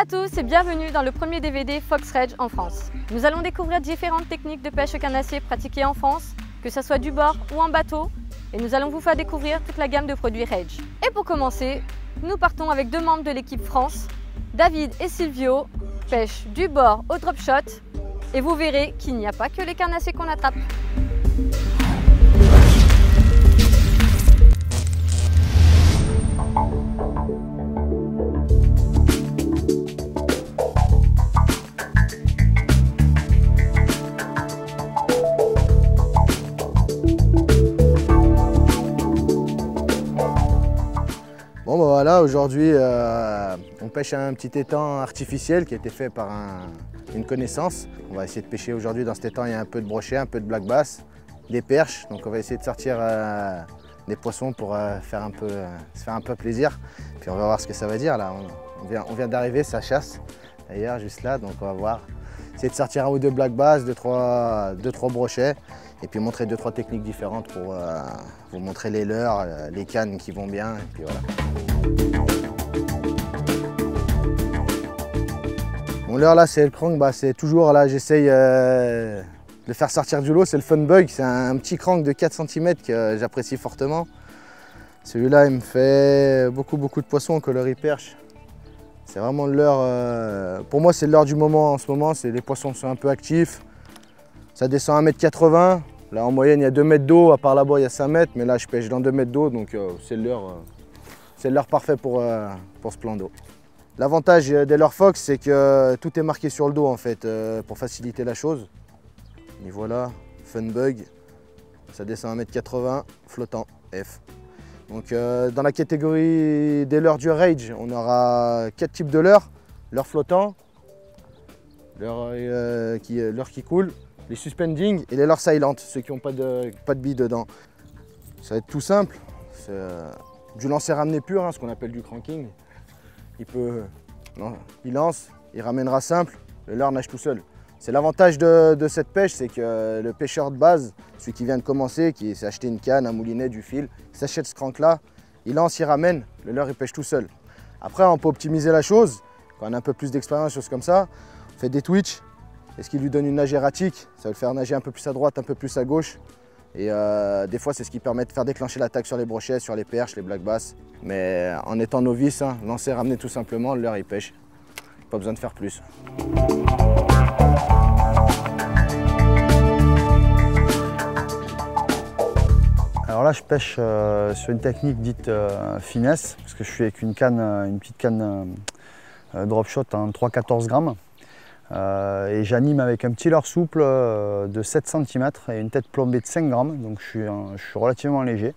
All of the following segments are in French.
à tous et bienvenue dans le premier DVD Fox Rage en France. Nous allons découvrir différentes techniques de pêche cannassier pratiquées en France, que ce soit du bord ou en bateau, et nous allons vous faire découvrir toute la gamme de produits Rage. Et pour commencer, nous partons avec deux membres de l'équipe France, David et Silvio, pêche du bord au drop shot, et vous verrez qu'il n'y a pas que les carnassiers qu'on attrape. Bon bah voilà, aujourd'hui on pêche un petit étang artificiel qui a été fait par une connaissance. On va essayer de pêcher aujourd'hui dans cet étang, il y a un peu de brochet, un peu de black bass, des perches. Donc on va essayer de sortir des poissons pour se faire un peu plaisir. Puis on va voir ce que ça va dire là. On vient d'arriver, ça chasse d'ailleurs juste là, donc on va voir. Essayer de sortir un ou deux black bass, deux, trois brochets. Et puis montrer 2-3 techniques différentes pour vous montrer les leurres, les cannes qui vont bien. Et puis voilà. Mon leurre là c'est le crank, c'est toujours là j'essaye de le faire sortir du lot, c'est le Fun Bug. C'est un petit crank de 4 cm que j'apprécie fortement. Celui-là il me fait beaucoup de poissons en coloris perche. C'est vraiment le leurre, pour moi c'est le leurre du moment en ce moment, les poissons sont un peu actifs. Ça descend à 1,80 m. Là en moyenne il y a 2 mètres d'eau, à part là-bas il y a 5 mètres, mais là je pêche dans 2 mètres d'eau, donc c'est le leurre parfait pour ce plan d'eau. L'avantage des leurres Fox, c'est que tout est marqué sur le dos en fait, pour faciliter la chose. Et voilà, Fun Bug, ça descend à 1,80 m, flottant, F. Donc dans la catégorie des leurres du Rage, on aura 4 types de leurres. Leurre flottant, leurre qui coule, les suspending et les leurres silent, ceux qui n'ont pas de billes dedans. Ça va être tout simple, c'est du lancer ramené pur, ce qu'on appelle du cranking. Il lance, il ramènera simple, le leurre nage tout seul. C'est l'avantage de cette pêche, c'est que le pêcheur de base, celui qui vient de commencer, qui s'est acheté une canne, un moulinet, du fil, il s'achète ce crank là, il lance, il ramène, le leurre il pêche tout seul. Après on peut optimiser la chose, quand on a un peu plus d'expérience, choses comme ça, on fait des twitch. Et ce qui lui donne une nage erratique, ça va le faire nager un peu plus à droite, un peu plus à gauche. Et des fois, c'est ce qui permet de faire déclencher l'attaque sur les brochets, sur les perches, les black bass. Mais en étant novice, lancer, ramener tout simplement, le leurre il pêche. Pas besoin de faire plus. Alors là, je pêche sur une technique dite finesse, parce que je suis avec une petite canne drop shot en 3-14 grammes. Et j'anime avec un petit leurre souple de 7 cm et une tête plombée de 5 grammes, donc je suis relativement léger.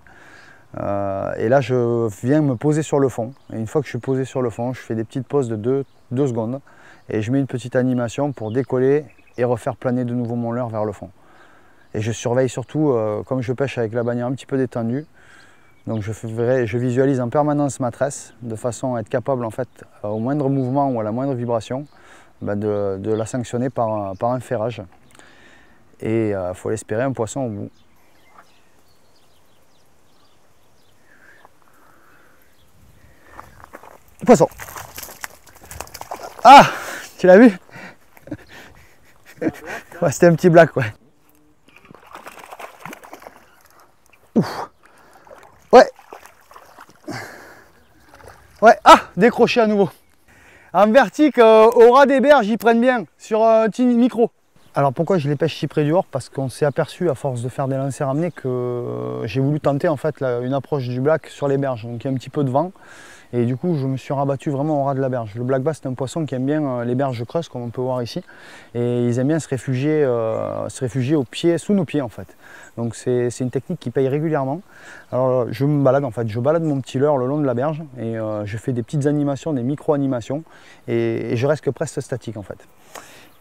Et là je viens me poser sur le fond, et une fois que je suis posé sur le fond, je fais des petites pauses de 2 secondes et je mets une petite animation pour décoller et refaire planer de nouveau mon leurre vers le fond. Et je surveille surtout, comme je pêche avec la bannière un petit peu détendue, donc je visualise en permanence ma tresse de façon à être capable en fait, au moindre mouvement ou à la moindre vibration, de la sanctionner par un ferrage. Et il faut l'espérer, un poisson au bout. Poisson. Ah, tu l'as vu? Ouais, c'était un petit black, ouais. Ouf. Ouais. Ouais, ah, décroché à nouveau. En vertic, au ras des berges, ils prennent bien sur un petit micro. Alors pourquoi je les pêche si près du hors? Parce qu'on s'est aperçu à force de faire des lancers ramenés que j'ai voulu tenter en fait une approche du black sur les berges. Donc il y a un petit peu de vent et du coup je me suis rabattu vraiment au ras de la berge. Le black bass c'est un poisson qui aime bien les berges creuses comme on peut voir ici, et ils aiment bien se réfugier au pied, sous nos pieds en fait. Donc c'est une technique qui paye régulièrement. Alors je me balade en fait, je balade mon petit leurre le long de la berge et je fais des petites animations, des micro-animations et je reste presque statique en fait.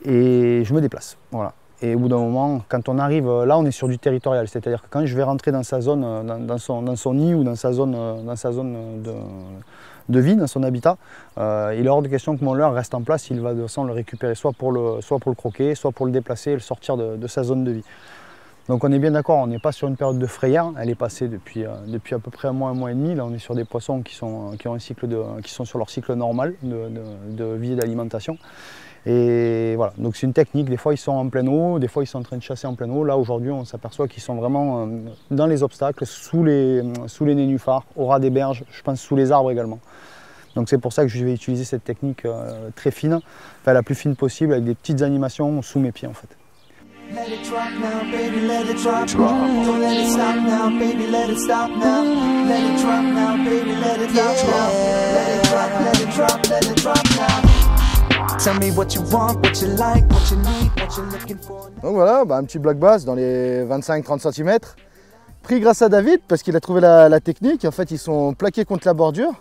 Et je me déplace, voilà. Et au bout d'un moment, quand on arrive, là on est sur du territorial, c'est-à-dire que quand je vais rentrer dans sa zone, dans son nid ou dans sa zone de vie, dans son habitat, il est hors de question que mon leurre reste en place, il va de toute façon le récupérer soit pour le croquer, soit pour le déplacer et le sortir de sa zone de vie. Donc on est bien d'accord, on n'est pas sur une période de frayère, elle est passée depuis à peu près un mois et demi. Là on est sur des poissons qui sont sur leur cycle normal de vie et d'alimentation. Et voilà, donc c'est une technique, des fois ils sont en pleine eau, des fois ils sont en train de chasser en pleine eau. Là aujourd'hui on s'aperçoit qu'ils sont vraiment dans les obstacles, sous les nénuphars, au ras des berges, je pense sous les arbres également. Donc c'est pour ça que je vais utiliser cette technique très fine, enfin la plus fine possible, avec des petites animations sous mes pieds en fait. Let it drop now, baby, let it drop. Don't let it stop now, baby, let it stop now. Let it drop now, baby, let it drop now. Let it drop, let it drop, let it drop now. Tell me what you want, what you like, what you need, what you're looking for. Donc voilà, un petit black bass dans les 25-30 cm. Pris grâce à David parce qu'il a trouvé la technique. En fait, ils sont plaqués contre la bordure.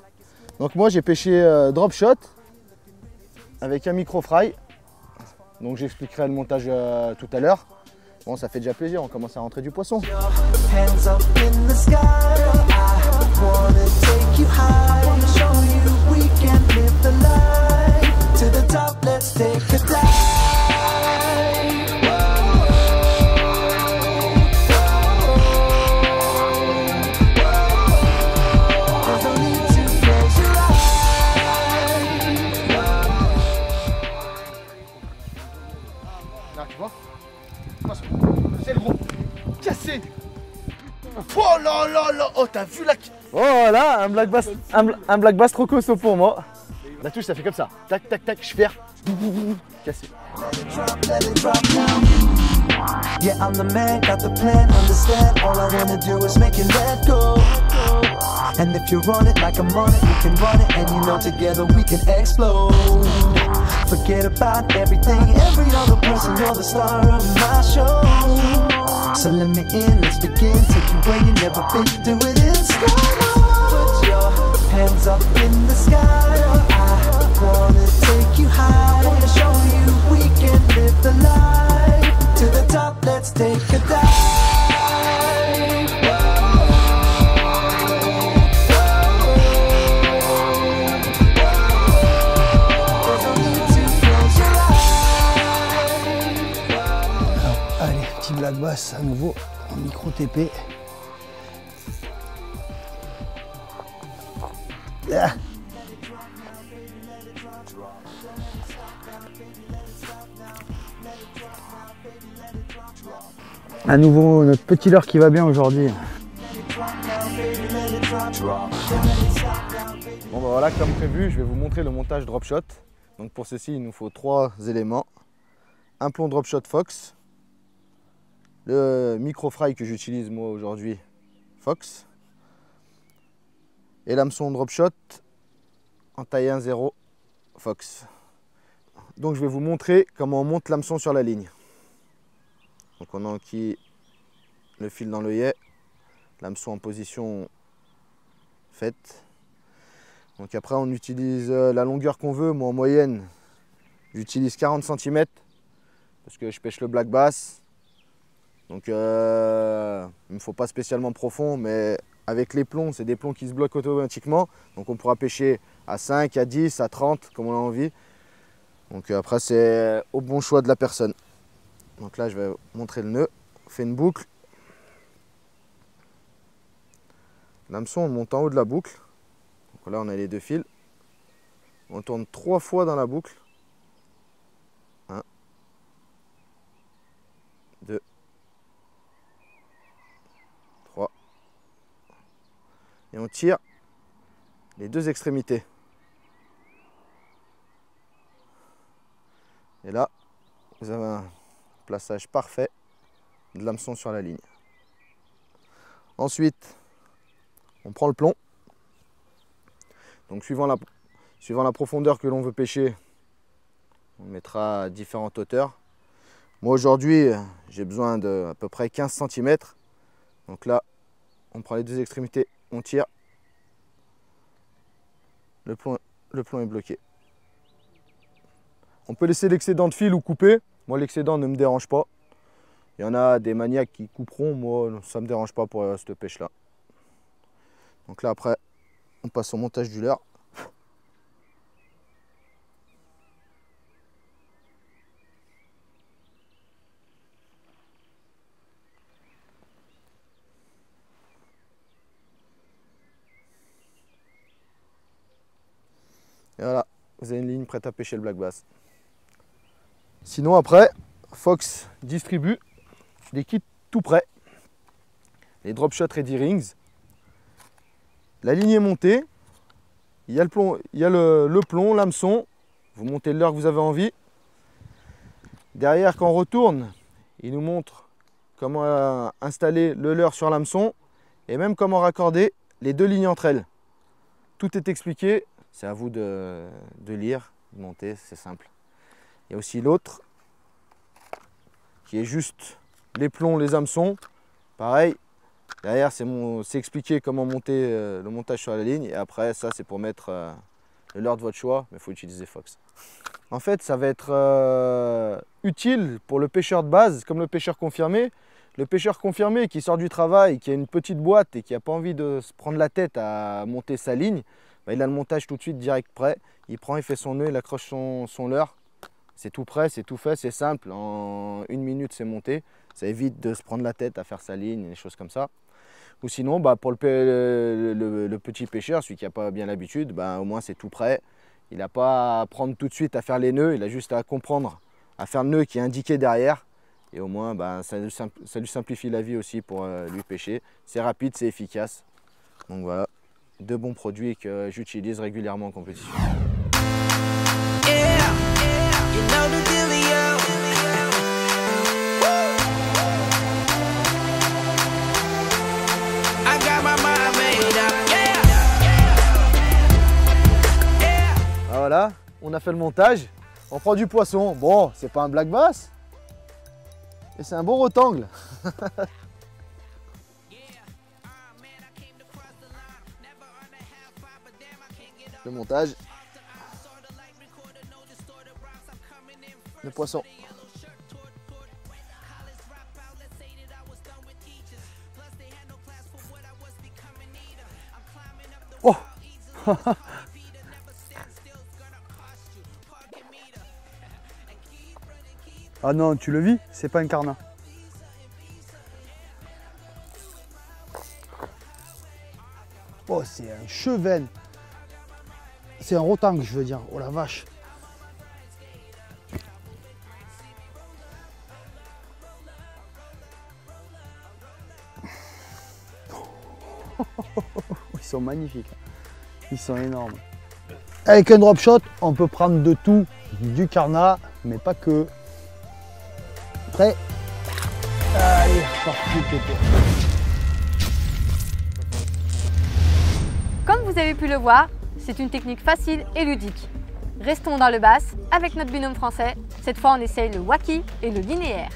Donc moi, j'ai pêché drop shot avec un micro fry. Donc j'expliquerai le montage tout à l'heure. Bon, ça fait déjà plaisir, on commence à rentrer du poisson. Hands up in the sky. I wanna take you high. Wanna show you we can live the life. To the top, let's take a dive. There's no need to close your eyes. Là, tu vois? C'est le gros. Cassé. Oh là là là. Oh, t'as vu la... Voilà, un black bass trop costaud pour moi. La touche, ça fait comme ça. Tac, tac, tac, je perds. Cassé. Let it drop now. Yeah, I'm the man, got the plan, understand. All I wanna do is make it let go. And if you're on it like I'm on it, we can run it. And you know together we can explode. Forget about everything, every other person, you're the star of my show. So let me in, let's begin. Take you where you never been, do it in slow. Put your hands up in the sky. I wanna take you high. Wanna show you we can live the life. To the top, let's take a dive. There's no need to close your eyes. Allez, petit black bass à nouveau en micro TP. Ah. À nouveau notre petit leurre qui va bien aujourd'hui. Bon bah voilà, comme prévu, je vais vous montrer le montage drop shot. Donc pour ceci, il nous faut 3 éléments. Un plomb drop shot Fox. Le micro fry que j'utilise moi aujourd'hui, Fox. Et l'hameçon drop shot en taille 1-0 Fox. Donc je vais vous montrer comment on monte l'hameçon sur la ligne. Donc on enquille le fil dans l'œillet, l'hameçon en position faite. Donc après on utilise la longueur qu'on veut. Moi en moyenne j'utilise 40 cm parce que je pêche le black bass. Donc il ne me faut pas spécialement profond, mais avec les plombs, c'est des plombs qui se bloquent automatiquement. Donc on pourra pêcher à 5, à 10, à 30 comme on a envie. Donc après c'est au bon choix de la personne. Donc là je vais montrer le nœud. On fait une boucle. L'hameçon on monte en haut de la boucle. Donc là on a les deux fils. On tourne 3 fois dans la boucle. 1, 2, 3. Et on tire les deux extrémités. Et là, vous avez un plaçage parfait de l'hameçon sur la ligne. Ensuite, on prend le plomb. Donc suivant la profondeur que l'on veut pêcher, on le mettra à différentes hauteurs. Moi aujourd'hui, j'ai besoin de à peu près 15 cm. Donc là, on prend les deux extrémités, on tire. Le plomb est bloqué. On peut laisser l'excédent de fil ou couper. Moi, l'excédent ne me dérange pas. Il y en a des maniaques qui couperont. Moi, ça ne me dérange pas pour cette pêche-là. Donc là, après, on passe au montage du leurre. Et voilà, vous avez une ligne prête à pêcher le black bass. Sinon après, Fox distribue des kits tout prêts. Les Drop Shot Ready Rings. La ligne est montée. Il y a le plomb, l'hameçon. Vous montez le leurre que vous avez envie. Derrière, quand on retourne, il nous montre comment installer le leurre sur l'hameçon et même comment raccorder les deux lignes entre elles. Tout est expliqué. C'est à vous de lire, de monter, c'est simple. Il y a aussi l'autre qui est juste les plombs, les hameçons. Pareil, derrière c'est expliqué comment monter le montage sur la ligne. Et après ça c'est pour mettre le leurre de votre choix, mais il faut utiliser Fox. En fait ça va être utile pour le pêcheur de base comme le pêcheur confirmé. Le pêcheur confirmé qui sort du travail, qui a une petite boîte et qui n'a pas envie de se prendre la tête à monter sa ligne, bah, il a le montage tout de suite direct prêt. Il prend, il fait son nœud, il accroche son leurre. C'est tout prêt, c'est tout fait, c'est simple. En 1 minute, c'est monté. Ça évite de se prendre la tête à faire sa ligne, des choses comme ça. Ou sinon, bah, pour le petit pêcheur, celui qui n'a pas bien l'habitude, bah, au moins c'est tout prêt. Il n'a pas à prendre tout de suite à faire les nœuds, il a juste à comprendre, à faire le nœud qui est indiqué derrière. Et au moins, bah, ça lui simplifie la vie aussi pour lui pêcher. C'est rapide, c'est efficace. Donc voilà, 2 bons produits que j'utilise régulièrement en compétition. Voilà, on a fait le montage, on prend du poisson. Bon, c'est pas un black bass, et c'est un bon rectangle. Le montage, le poisson. Oh. Ah non, tu le vis, c'est pas un carnat. Oh, c'est un cheven. C'est un rectangle, je veux dire. Oh la vache. Ils sont magnifiques. Ils sont énormes. Avec un drop shot, on peut prendre de tout, du carnat, mais pas que. Prêt? Allez, parti, pépé. Comme vous avez pu le voir, c'est une technique facile et ludique. Restons dans le bass avec notre binôme français. Cette fois, on essaye le wacky et le linéaire.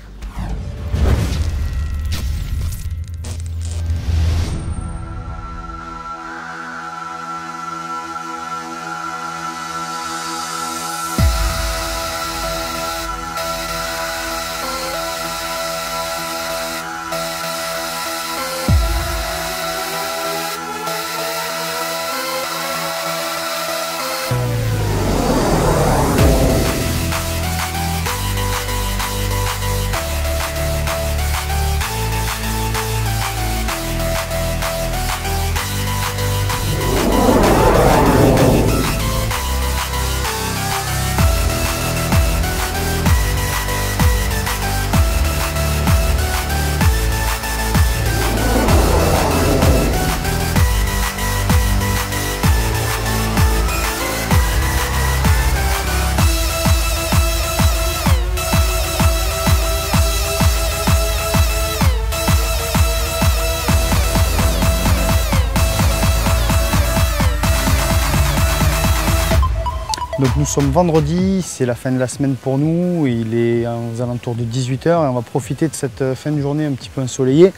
Donc nous sommes vendredi, c'est la fin de la semaine pour nous, il est aux alentours de 18 h et on va profiter de cette fin de journée un petit peu ensoleillée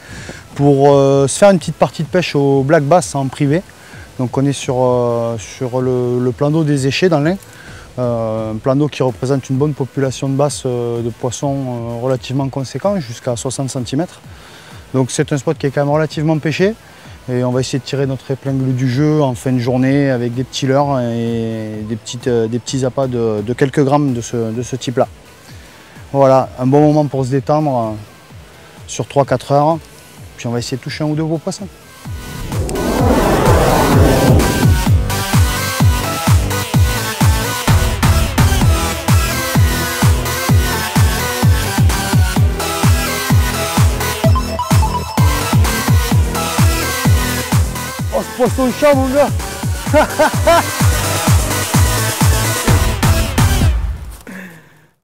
pour se faire une petite partie de pêche au black bass en privé. Donc on est sur le plan d'eau des Échets dans l'Ain, un plan d'eau qui représente une bonne population de basse de poissons relativement conséquent, jusqu'à 60 cm. Donc c'est un spot qui est quand même relativement pêché. Et on va essayer de tirer notre épingle du jeu en fin de journée avec des petits leurres et des petits appâts de quelques grammes de ce type-là. Voilà, un bon moment pour se détendre sur 3-4 heures. Puis on va essayer de toucher un ou deux gros poissons. poisson chat mon gars.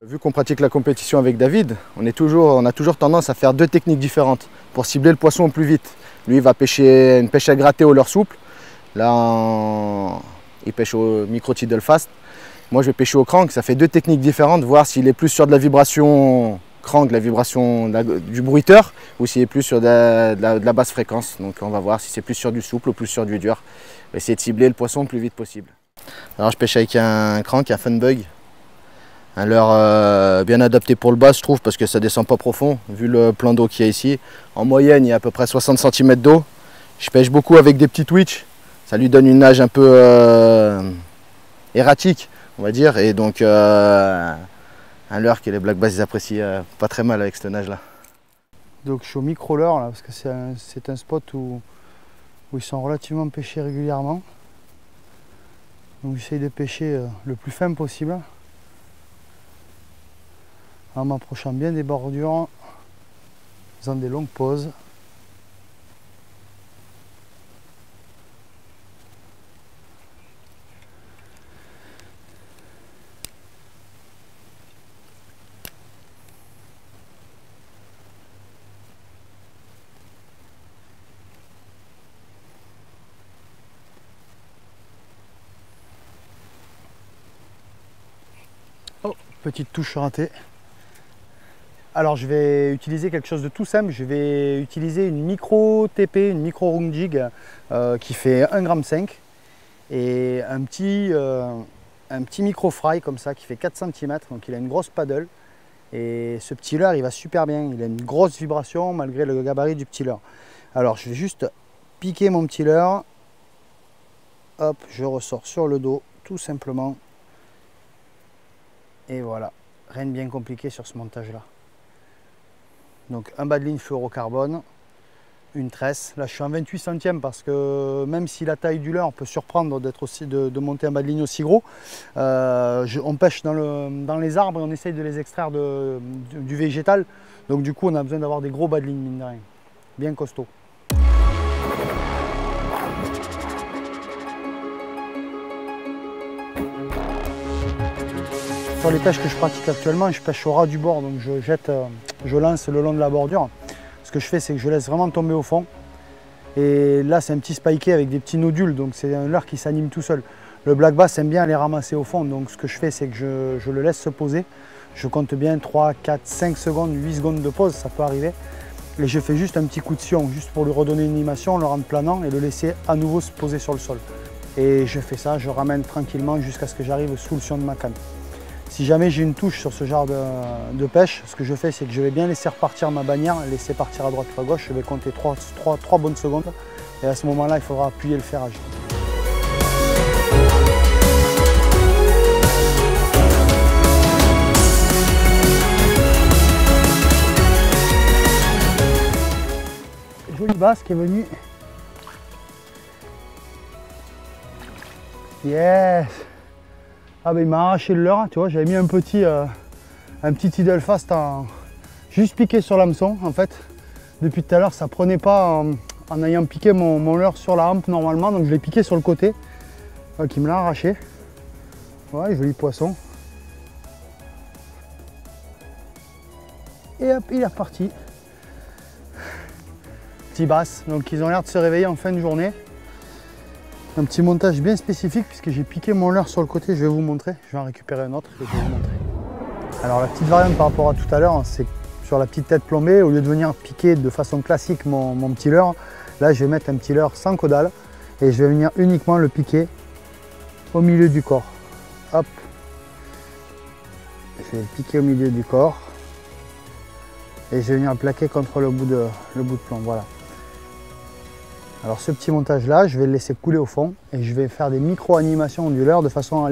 Vu qu'on pratique la compétition avec David, on a toujours tendance à faire deux techniques différentes pour cibler le poisson au plus vite. Lui il va pêcher une pêche à gratter au leurre souple. Là il pêche au micro tidal fast. Moi je vais pêcher au crank. Ça fait deux techniques différentes, voir s'il est plus sur de la vibration crank, la vibration du bruiteur, ou s'il est plus sur de la basse fréquence. Donc on va voir si c'est plus sur du souple ou plus sur du dur. On va essayer de cibler le poisson le plus vite possible. Alors je pêche avec un crank, un fun bug. Un leurre bien adapté pour le bass, je trouve, parce que ça descend pas profond, vu le plan d'eau qu'il y a ici. En moyenne, il y a à peu près 60 cm d'eau. Je pêche beaucoup avec des petits twitch. Ça lui donne une nage un peu erratique, on va dire. Et donc, un leurre que les black bass ils apprécient pas très mal avec cette nage-là. Donc je suis au micro-leurre, là, parce que c'est un spot où ils sont relativement pêchés régulièrement. Donc j'essaye de pêcher le plus fin possible, en m'approchant bien des bordures, en faisant des longues pauses. Oh, petite touche ratée. Alors je vais utiliser quelque chose de tout simple, je vais utiliser une micro TP, une micro round jig qui fait 1,5 g et un petit micro fry comme ça qui fait 4 cm, donc il a une grosse paddle et ce petit leurre il va super bien, il a une grosse vibration malgré le gabarit du petit leurre. Alors je vais juste piquer mon petit leurre, hop, je ressors sur le dos tout simplement et voilà, rien de bien compliqué sur ce montage là. Donc un bas de ligne fluorocarbone, une tresse. Là je suis en 28 centièmes parce que même si la taille du leurre peut surprendre de monter un bas de ligne aussi gros, on pêche dans les arbres et on essaye de les extraire du végétal. Donc du coup on a besoin d'avoir des gros bas de ligne mine de rien, bien costaud. Sur les pêches que je pratique actuellement, je pêche au ras du bord, donc je lance le long de la bordure. Ce que je fais, c'est que je laisse vraiment tomber au fond. Et là, c'est un petit spiké avec des petits nodules, donc c'est un leurre qui s'anime tout seul. Le black bass aime bien les ramasser au fond, donc ce que je fais, c'est que je le laisse se poser. Je compte bien 3, 4, 5 secondes, 8 secondes de pause, ça peut arriver. Et je fais juste un petit coup de sion, juste pour lui redonner une animation, le rendre planant et le laisser à nouveau se poser sur le sol. Et je fais ça, je ramène tranquillement jusqu'à ce que j'arrive sous le sion de ma canne. Si jamais j'ai une touche sur ce genre de pêche, ce que je fais, c'est que je vais bien laisser repartir ma bannière, laisser partir à droite ou à gauche. Je vais compter 3 bonnes secondes. Et à ce moment-là, il faudra appuyer le ferrage. Jolie basse qui est venue. Yes! Ah ben il m'a arraché le leurre, tu vois, j'avais mis un petit idle fast juste piqué sur l'hameçon en fait. Depuis tout à l'heure ça prenait pas en ayant piqué mon leurre sur la hampe normalement, donc je l'ai piqué sur le côté, qui me l'a arraché. Ouais, joli poisson. Et hop, il est reparti. Petit basse, donc ils ont l'air de se réveiller en fin de journée. Un petit montage bien spécifique puisque j'ai piqué mon leurre sur le côté, je vais vous montrer. Je vais en récupérer un autre et je vais vous montrer. Alors la petite variante par rapport à tout à l'heure, c'est sur la petite tête plombée, au lieu de venir piquer de façon classique mon petit leurre, là je vais mettre un petit leurre sans caudale et je vais venir uniquement le piquer au milieu du corps. Hop, je vais le piquer au milieu du corps et je vais venir le plaquer contre le bout de plomb, voilà. Alors ce petit montage là, je vais le laisser couler au fond et je vais faire des micro-animations du leurre de façon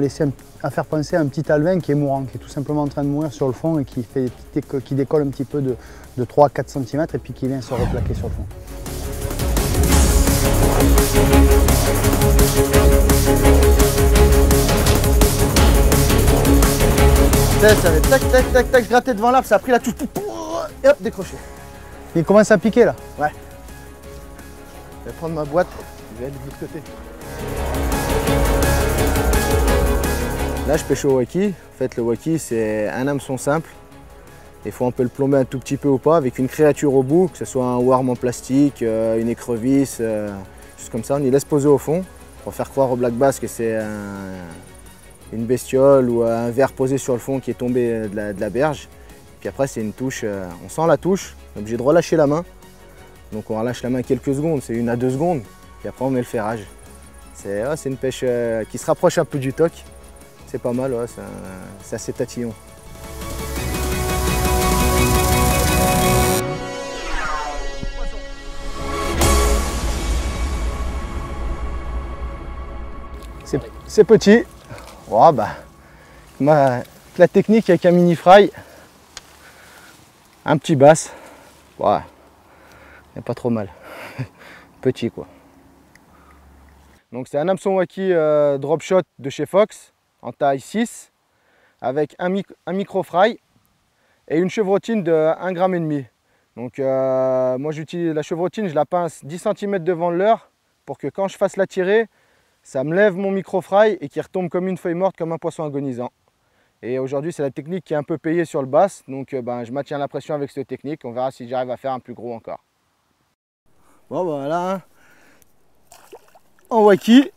à faire penser à un petit alevin qui est mourant, qui est tout simplement en train de mourir sur le fond et qui décolle un petit peu de 3 à 4 cm et puis qui vient se replaquer sur le fond. Ça avait tac tac tac tac, je grattais devant l'arbre, ça a pris la touche et hop, décroché. Il commence à piquer là. Ouais. Je vais prendre ma boîte Je vais aller de l'autre côté. Là, je pêche au waki. En fait, le waki, c'est un hameçon simple. Il faut un peu le plomber un tout petit peu ou pas, avec une créature au bout, que ce soit un worm en plastique, une écrevisse, juste comme ça. On y laisse poser au fond pour faire croire au black bass que c'est une bestiole ou un ver posé sur le fond qui est tombé de la berge. Puis après, c'est une touche, on sent la touche, on est obligé de relâcher la main. Donc on relâche la main quelques secondes, c'est 1 à 2 secondes. Puis après, on met le ferrage. C'est une pêche qui se rapproche un peu du toc. C'est pas mal, ouais, c'est assez tatillon. C'est petit. Oh, bah, la technique avec un mini fry, un petit bass, ouais, c'est pas trop mal. Petit quoi. Donc c'est un hameçon waki drop shot de chez Fox en taille 6 avec un micro fry et une chevrotine de 1,5 g. Donc moi j'utilise la chevrotine, je la pince 10 cm devant le leurre pour que quand je fasse la tirée, ça me lève mon micro fry et qu'il retombe comme une feuille morte, comme un poisson agonisant. Et aujourd'hui, c'est la technique qui est un peu payée sur le bass. Donc je maintiens la pression avec cette technique. On verra si j'arrive à faire un plus gros encore. Bon, voilà. En waki.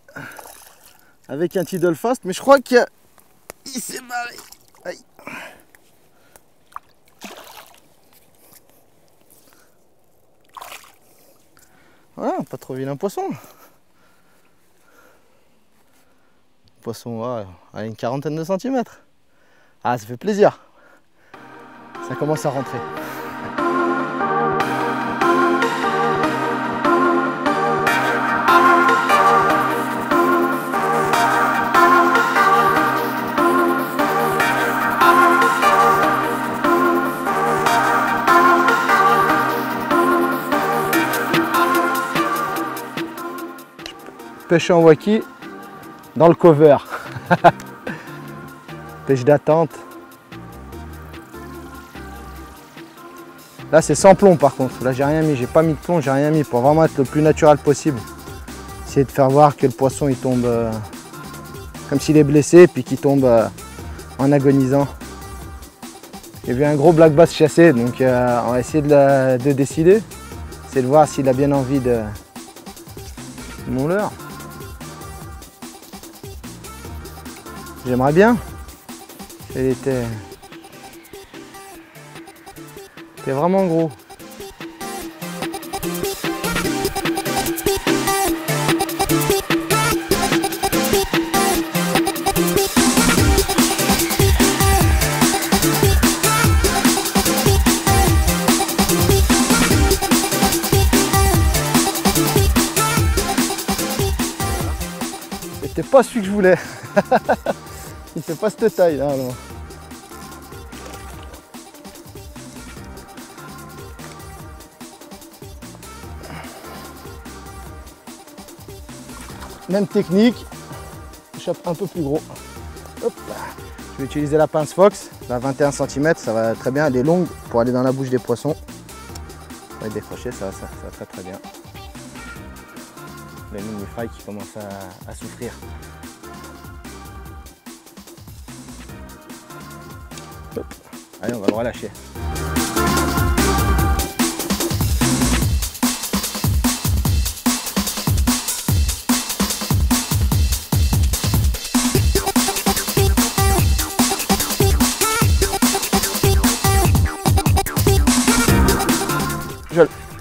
Avec un Tidal Fast. Mais je crois qu'il s'est barré. Aïe. Voilà, pas trop vilain poisson. Poisson à une quarantaine de centimètres. Ah, ça fait plaisir. Ça commence à rentrer. Pêche en waki dans le cover. Pêche d'attente. Là c'est sans plomb par contre. Là j'ai rien mis, j'ai pas mis de plomb, j'ai rien mis pour vraiment être le plus naturel possible. Essayer de faire voir que le poisson il tombe comme s'il est blessé puis qu'il tombe en agonisant. J'ai vu un gros black bass chasser, donc on va essayer de décider. C'est de voir s'il a bien envie de mon leurre. J'aimerais bien. Elle était vraiment gros. C'était pas celui que je voulais. Il fait pas cette taille là, non. Même technique, je chope un peu plus gros. Hop là. Je vais utiliser la pince Fox, la 21 cm, ça va très bien, elle est longue pour aller dans la bouche des poissons. On va décrocher, ça va très bien. Le mini fry qui commence à souffrir. Hop. Allez, on va le relâcher.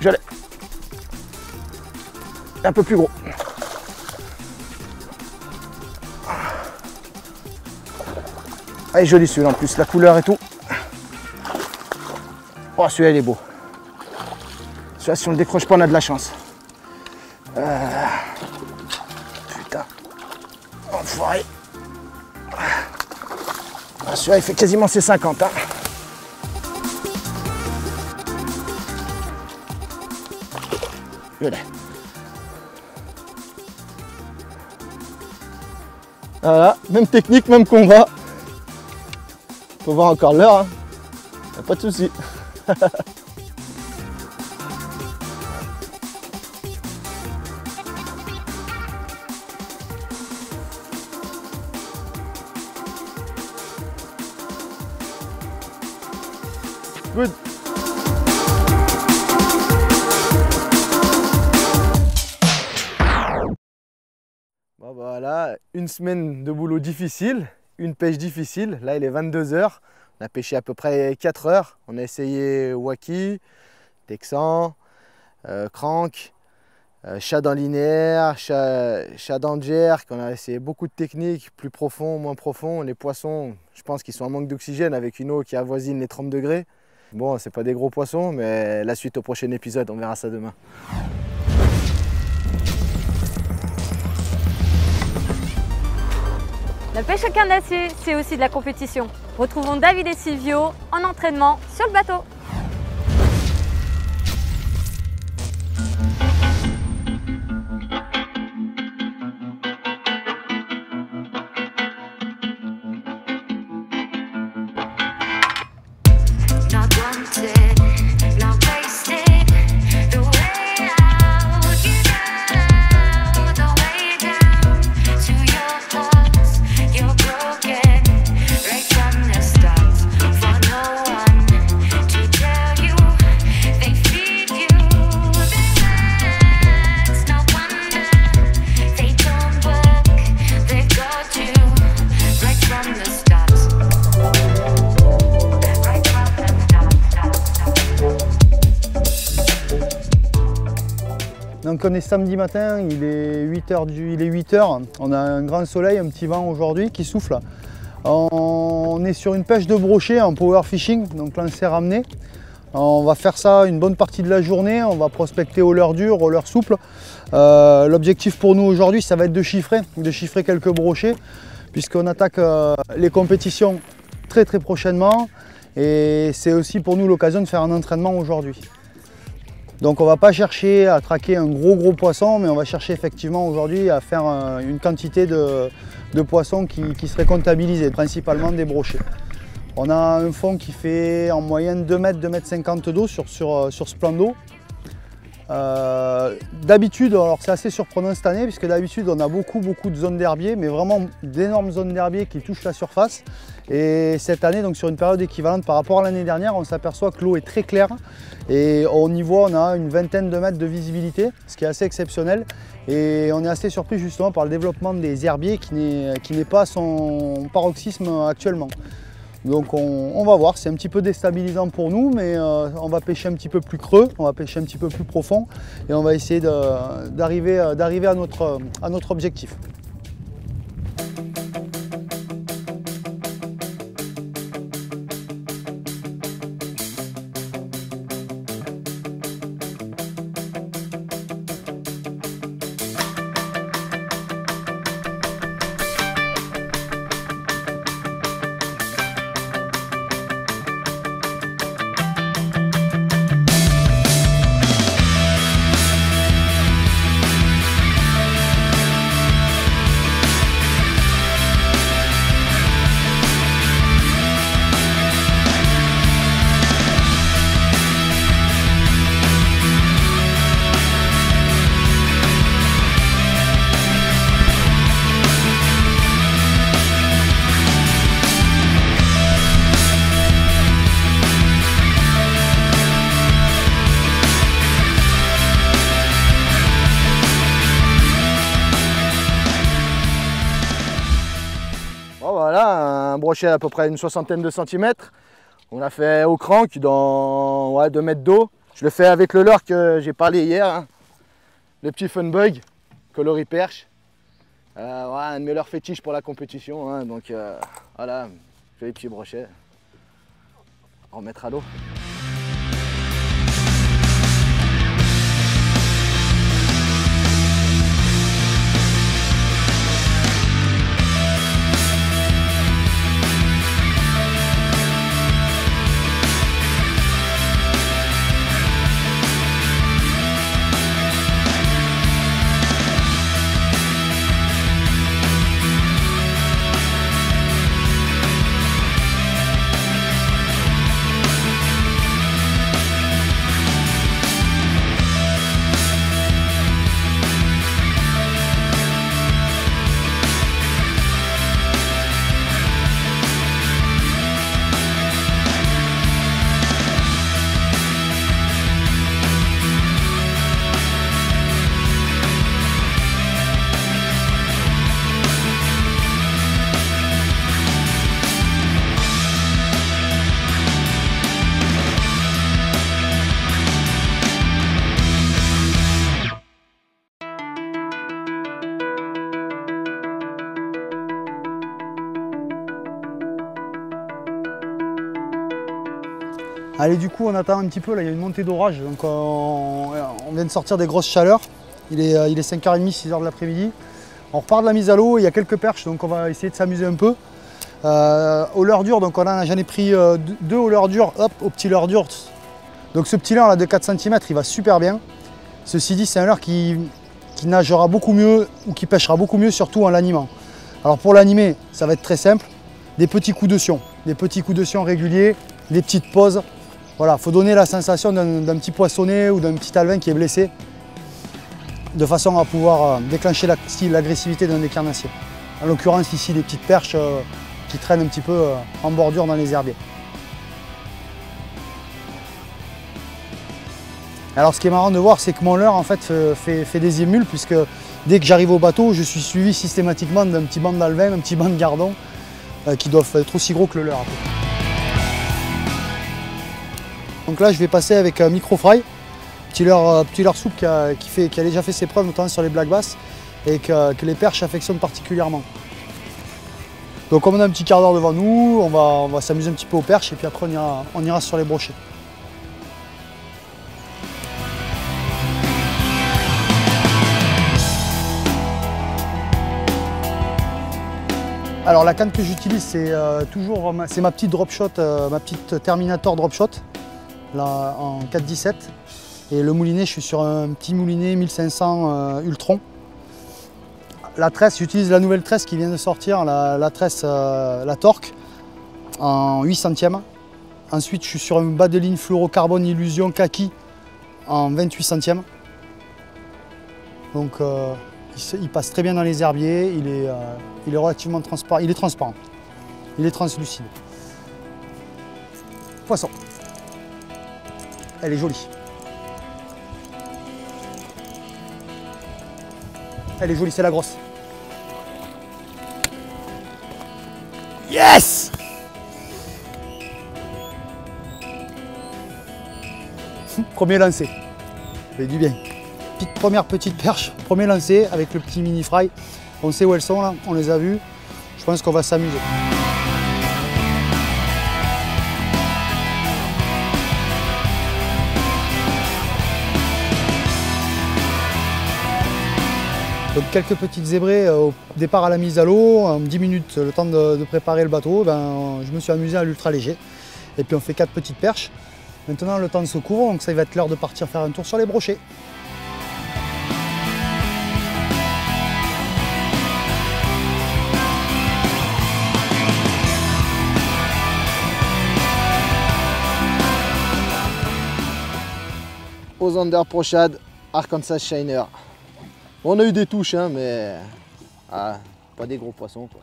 Je l'ai. Un peu plus gros. Allez, joli celui-là en plus, la couleur et tout. Oh, celui-là il est beau. Celui-là, si on le décroche pas, on a de la chance. Putain. Enfoiré. Ah, celui-là il fait quasiment ses 50. Hein. Je l'ai. Voilà, même technique, même combat. Faut voir encore l'heure, hein. Y a pas de souci. Good. Bon, voilà, une semaine de boulot difficile, une pêche difficile. Là, il est 22 h. On a pêché à peu près 4 heures. On a essayé waki, texan, crank, chat dans linéaire, chat dans jerk. On a essayé beaucoup de techniques, plus profond, moins profond. Les poissons, je pense qu'ils sont en manque d'oxygène avec une eau qui avoisine les 30 degrés. Bon, c'est pas des gros poissons, mais la suite au prochain épisode, on verra ça demain. La pêche à canne d'acier, c'est aussi de la compétition. Retrouvons David et Silvio en entraînement sur le bateau. Donc on est samedi matin, il est 8 h, on a un grand soleil, un petit vent aujourd'hui qui souffle. On est sur une pêche de brochet en power fishing, donc lancer ramené. On va faire ça une bonne partie de la journée, on va prospecter au leurre dur, au leurre souple. L'objectif pour nous aujourd'hui, ça va être de chiffrer quelques brochets, puisqu'on attaque les compétitions très prochainement. Et c'est aussi pour nous l'occasion de faire un entraînement aujourd'hui. Donc on ne va pas chercher à traquer un gros poisson, mais on va chercher effectivement aujourd'hui à faire une quantité de poissons qui seraient comptabilisés, principalement des brochets. On a un fond qui fait en moyenne 2 mètres, 2 mètres 50 d'eau sur ce plan d'eau. D'habitude, alors c'est assez surprenant cette année, puisque d'habitude on a beaucoup de zones d'herbier, mais vraiment d'énormes zones d'herbier qui touchent la surface. Et cette année, donc sur une période équivalente par rapport à l'année dernière, on s'aperçoit que l'eau est très claire et on y voit, on a une vingtaine de mètres de visibilité, ce qui est assez exceptionnel. Et on est assez surpris justement par le développement des herbiers qui n'est pas à son paroxysme actuellement. Donc on va voir, c'est un petit peu déstabilisant pour nous, mais on va pêcher un petit peu plus creux, on va pêcher un petit peu plus profond et on va essayer d'arriver à notre objectif. Voilà, un brochet à peu près une soixantaine de centimètres. On l'a fait au crank dans 2 mètres d'eau. Je le fais avec le leurre que j'ai parlé hier, hein. Le petit fun bug, coloris perche. Un de mes leurres fétiches pour la compétition, hein. Donc voilà, je fais les petits brochets. On remettra à l'eau. Allez, du coup on attend un petit peu, là il y a une montée d'orage, donc on vient de sortir des grosses chaleurs. Il est 5h30, 6h de l'après-midi. On repart de la mise à l'eau, il y a quelques perches, donc on va essayer de s'amuser un peu. Au leurre dur, donc j'en ai pris 2 au leurre dur, hop, au petit leurre dur. Donc ce petit leurre là de 4 cm, il va super bien. Ceci dit, c'est un leurre qui nagera beaucoup mieux ou qui pêchera beaucoup mieux, surtout en l'animant. Alors pour l'animer, ça va être très simple, des petits coups de sion, réguliers, des petites pauses. Voilà, il faut donner la sensation d'un petit poissonnet ou d'un petit alevin qui est blessé, de façon à pouvoir déclencher l'agressivité d'un des carnassiers. En l'occurrence ici, des petites perches qui traînent un petit peu en bordure dans les herbiers. Alors ce qui est marrant de voir, c'est que mon leurre en fait fait des émules, puisque dès que j'arrive au bateau, je suis suivi systématiquement d'un petit banc d'alevin, un petit banc de gardon, qui doivent être aussi gros que le leurre. Donc là je vais passer avec un micro-fry, petit leurre souple qui a déjà fait ses preuves, notamment sur les black bass, et que les perches affectionnent particulièrement. Donc comme on a un petit quart d'heure devant nous, on va s'amuser un petit peu aux perches, et puis après on ira sur les brochets. Alors la canne que j'utilise, c'est ma petite drop shot, ma petite Terminator drop shot, là en 4,17. Et le moulinet, je suis sur un petit moulinet 1500 Ultron. La tresse, j'utilise la nouvelle tresse qui vient de sortir, la tresse, la Torque, en 8 centièmes. Ensuite, je suis sur un bas de ligne fluorocarbone Illusion Kaki en 28 centièmes. Donc il passe très bien dans les herbiers, il est relativement transparent, il est transparent, il est translucide. Poisson. Elle est jolie. Elle est jolie, c'est la grosse. Yes! Premier lancé. Ça fait du bien. Première petite perche, premier lancé avec le petit mini fry. On sait où elles sont là, on les a vues. Je pense qu'on va s'amuser. Donc quelques petites zébrées au départ à la mise à l'eau, en 10 minutes, le temps de préparer le bateau, je me suis amusé à l'ultra léger. Et puis on fait 4 petites perches. Maintenant le temps se couvre, donc ça va être l'heure de partir faire un tour sur les brochets. Aux Under Prochade, Arkansas Shiner. On a eu des touches, hein, mais pas des gros poissons, quoi.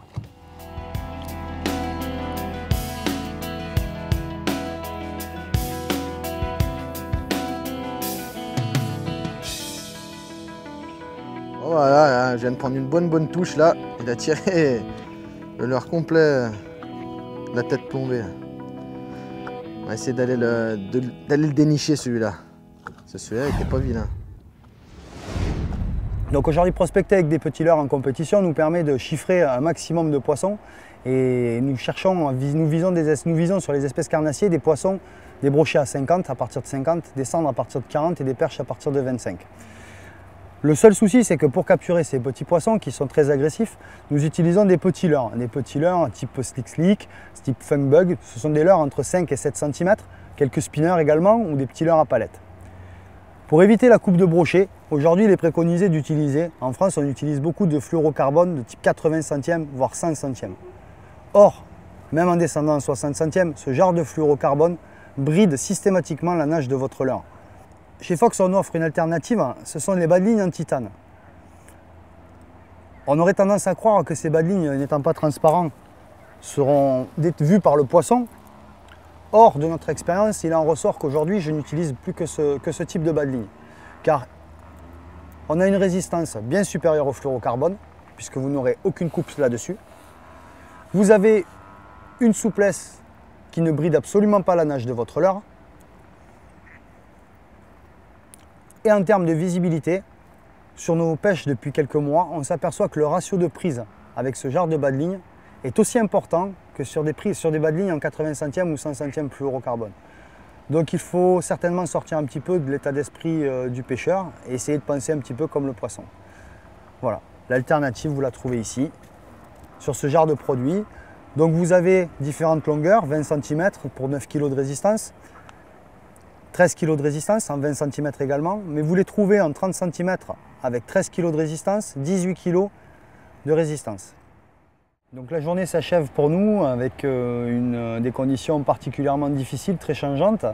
Voilà, hein, je viens de prendre une bonne touche là. Il a tiré le leurre complet, la tête plombée. On va essayer d'aller le dénicher celui-là. Celui-là il était pas vilain. Donc aujourd'hui, prospecter avec des petits leurres en compétition nous permet de chiffrer un maximum de poissons, et nous visons sur les espèces carnassiers des poissons, des brochets à 50, à partir de 50, des cendres à partir de 40 et des perches à partir de 25. Le seul souci, c'est que pour capturer ces petits poissons qui sont très agressifs, nous utilisons des petits leurres type slick, type funk bug. Ce sont des leurres entre 5 et 7 cm, quelques spinners également ou des petits leurres à palette. Pour éviter la coupe de brochet, aujourd'hui il est préconisé d'utiliser, en France on utilise beaucoup de fluorocarbone de type 80 centièmes voire 100 centièmes. Or, même en descendant à 60 centièmes, ce genre de fluorocarbone bride systématiquement la nage de votre leurre. Chez Fox on offre une alternative, ce sont les bas de ligne en titane. On aurait tendance à croire que ces bas de ligne, n'étant pas transparents, seront vus par le poisson. Or, de notre expérience, il en ressort qu'aujourd'hui, je n'utilise plus que ce type de bas de ligne. Car on a une résistance bien supérieure au fluorocarbone, puisque vous n'aurez aucune coupe là-dessus. Vous avez une souplesse qui ne bride absolument pas la nage de votre leurre. Et en termes de visibilité, sur nos pêches depuis quelques mois, on s'aperçoit que le ratio de prise avec ce genre de bas de ligne est aussi important que sur des bas de ligne en 80 centièmes ou 100 centièmes fluorocarbone. Donc il faut certainement sortir un petit peu de l'état d'esprit du pêcheur et essayer de penser un petit peu comme le poisson. Voilà, l'alternative vous la trouvez ici, sur ce genre de produit. Donc vous avez différentes longueurs, 20 cm pour 9 kg de résistance, 13 kg de résistance en 20 cm également, mais vous les trouvez en 30 cm avec 13 kg de résistance, 18 kg de résistance. Donc la journée s'achève pour nous avec des conditions particulièrement difficiles, très changeantes.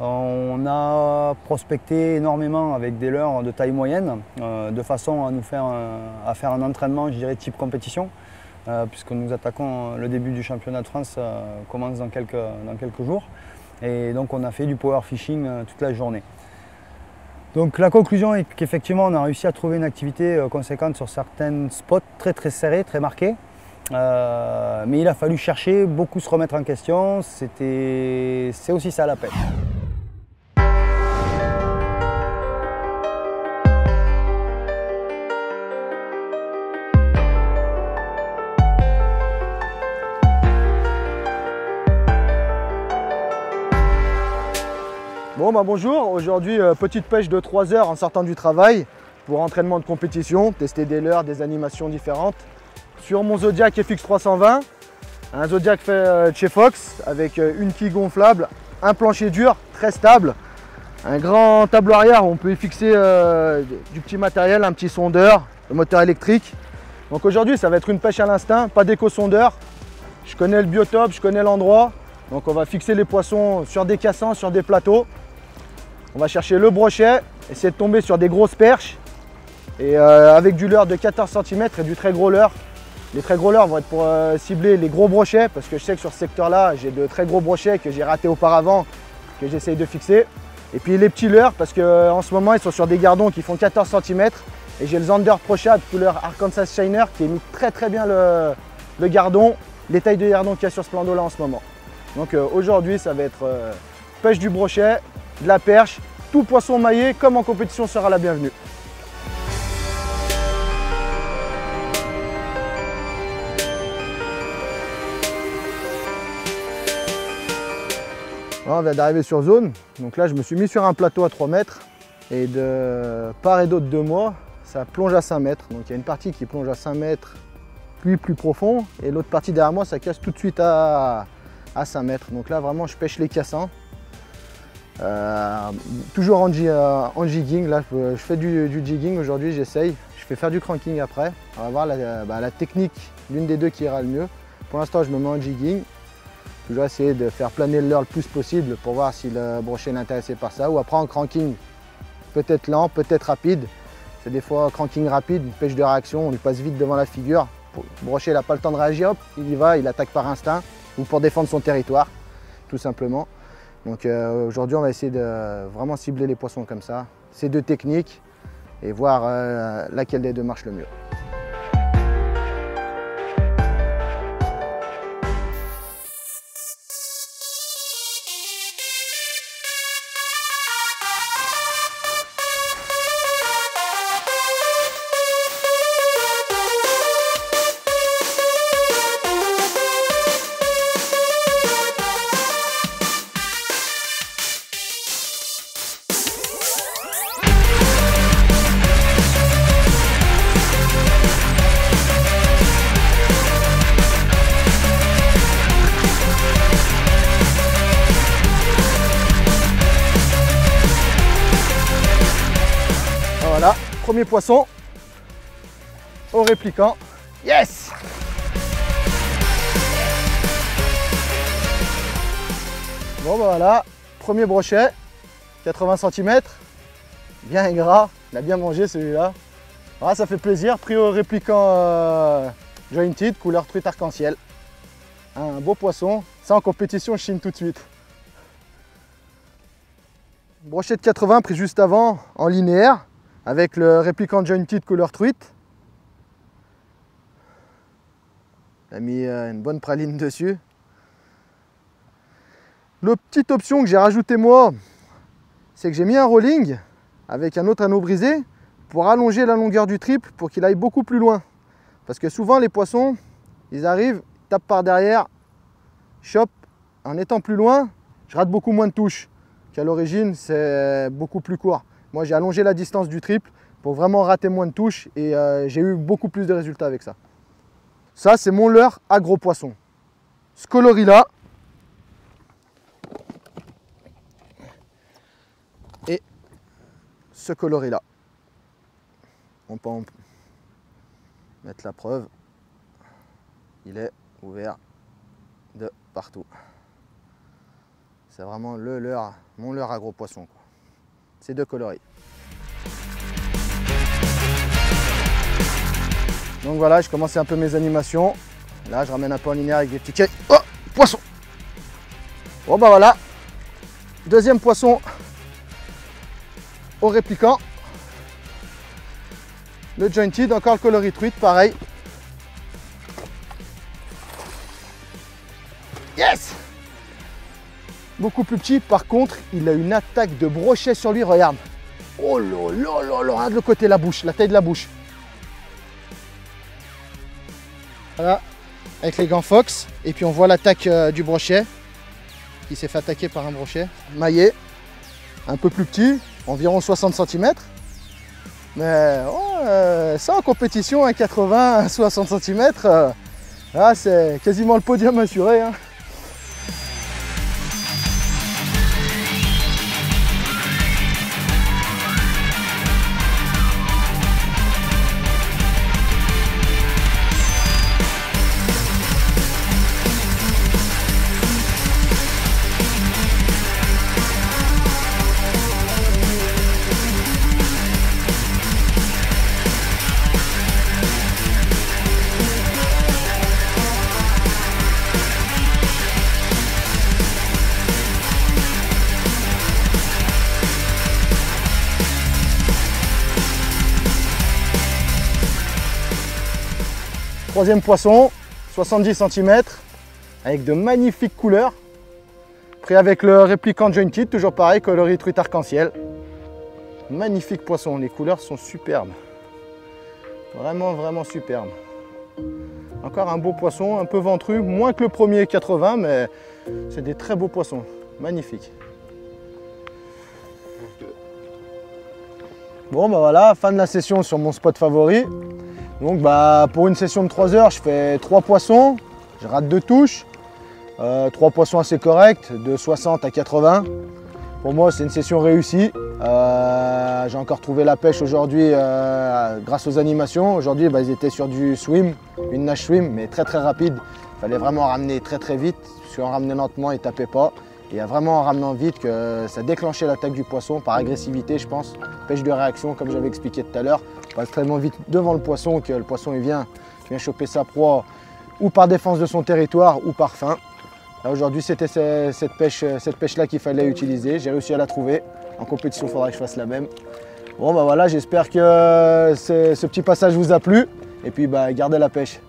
On a prospecté énormément avec des leurres de taille moyenne, de façon à nous faire un entraînement, je dirais, type compétition, puisque nous attaquons le début du championnat de France commence dans quelques jours. Et donc on a fait du power fishing toute la journée. Donc la conclusion est qu'effectivement on a réussi à trouver une activité conséquente sur certains spots très serrés, très marqués. Mais il a fallu chercher, beaucoup se remettre en question, c'est aussi ça la pêche. Bon bah bonjour, aujourd'hui petite pêche de 3 heures en sortant du travail pour entraînement de compétition, tester des leurres, des animations différentes. Sur mon Zodiac FX 320, un Zodiac fait chez Fox avec une quille gonflable, un plancher dur très stable, un grand tableau arrière où on peut y fixer du petit matériel, un petit sondeur, le moteur électrique. Donc aujourd'hui ça va être une pêche à l'instinct, pas d'éco-sondeur. Je connais le biotope, je connais l'endroit, donc on va fixer les poissons sur des cassants, sur des plateaux. On va chercher le brochet, essayer de tomber sur des grosses perches et avec du leurre de 14 cm et du très gros leurre. Les très gros leurres vont être pour cibler les gros brochets parce que je sais que sur ce secteur-là, j'ai de très gros brochets que j'ai ratés auparavant, que j'essaye de fixer. Et puis les petits leurres parce qu'en ce moment, ils sont sur des gardons qui font 14 cm et j'ai le Zander Pro Shad couleur Arkansas Shiner qui imite très bien le gardon, les tailles de gardon qu'il y a sur ce plan d'eau-là en ce moment. Donc aujourd'hui, ça va être pêche du brochet, de la perche, tout poisson maillé comme en compétition sera la bienvenue. On vient d'arriver sur zone, donc là je me suis mis sur un plateau à 3 mètres et de part et d'autre de moi, ça plonge à 5 mètres. Donc il y a une partie qui plonge à 5 mètres, puis plus profond, et l'autre partie derrière moi, ça casse tout de suite à 5 mètres. Donc là vraiment je pêche les cassants. Toujours en jigging, là je fais du jigging aujourd'hui, j'essaye. Je fais faire du cranking après. On va voir la technique, l'une des deux qui ira le mieux. Pour l'instant je me mets en jigging. Toujours essayer de faire planer le leurre le plus possible pour voir si le brochet est intéressé par ça. Ou après en cranking, peut-être lent, peut-être rapide. C'est des fois cranking rapide, une pêche de réaction, on lui passe vite devant la figure. Le brochet n'a pas le temps de réagir, hop, il y va, il attaque par instinct ou pour défendre son territoire, tout simplement. Donc aujourd'hui on va essayer de vraiment cibler les poissons comme ça, ces deux techniques et voir laquelle des deux marche le mieux. Voilà, premier poisson au répliquant. Yes! Bon bah voilà, premier brochet, 80 cm, bien gras, il a bien mangé celui-là. Voilà, ça fait plaisir, pris au répliquant jointed, couleur truite arc-en-ciel. Un beau poisson, ça en compétition je chine tout de suite. Brochet de 80 pris juste avant en linéaire, avec le répliquant jointed couleur truite. On a mis une bonne praline dessus. La petite option que j'ai rajoutée moi, c'est que j'ai mis un rolling avec un autre anneau brisé pour allonger la longueur du triple pour qu'il aille beaucoup plus loin. Parce que souvent les poissons, ils arrivent, tapent par derrière, chopent. En étant plus loin, je rate beaucoup moins de touches. qu'à l'origine, c'est beaucoup plus court. Moi, j'ai allongé la distance du triple pour vraiment rater moins de touches et j'ai eu beaucoup plus de résultats avec ça. Ça, c'est mon leurre à gros poisson. Ce coloris-là. Et ce coloris-là. On peut en mettre la preuve. Il est ouvert de partout. C'est vraiment mon leurre à gros poisson. Ces deux coloris. Donc voilà, je commençais un peu mes animations. Là, je ramène un peu en linéaire avec des petits quais. Oh, poisson! Bon bah voilà. Deuxième poisson au répliquant. Le jointed, encore le coloris truite, pareil. Yes! Beaucoup plus petit, par contre, il a une attaque de brochet sur lui, regarde. Oh là là là là, regarde le côté de la bouche, la taille de la bouche. Voilà, avec les gants Fox. Et puis on voit l'attaque du brochet, qui s'est fait attaquer par un brochet. Maillet, un peu plus petit, environ 60 cm. Mais ça en compétition, 1,80 60 cm, là c'est quasiment le podium assuré. Hein. Troisième poisson, 70 cm, avec de magnifiques couleurs. Pris avec le répliquant jointed, toujours pareil, coloris truite arc-en-ciel. Magnifique poisson, les couleurs sont superbes. Vraiment, vraiment superbes. Encore un beau poisson, un peu ventru, moins que le premier 80, mais c'est des très beaux poissons. Magnifiques. Bon, bah voilà, fin de la session sur mon spot favori. Donc bah, pour une session de 3 heures, je fais 3 poissons, je rate 2 touches, 3 poissons assez corrects, de 60 à 80. Pour moi, c'est une session réussie. J'ai encore trouvé la pêche aujourd'hui grâce aux animations. Aujourd'hui, bah, ils étaient sur du swim, une nage swim, mais très rapide. Il fallait vraiment ramener très vite, parce qu'en ramenant lentement, ils ne tapaient pas. Et vraiment en ramenant vite que ça déclenchait l'attaque du poisson par agressivité, je pense. Pêche de réaction, comme j'avais expliqué tout à l'heure. On passe tellement vite devant le poisson que le poisson il vient choper sa proie ou par défense de son territoire ou par faim. Aujourd'hui, c'était cette pêche-là qu'il fallait utiliser. J'ai réussi à la trouver. En compétition, il faudra que je fasse la même. Bon, bah voilà, j'espère que ce petit passage vous a plu. Et puis, bah, gardez la pêche.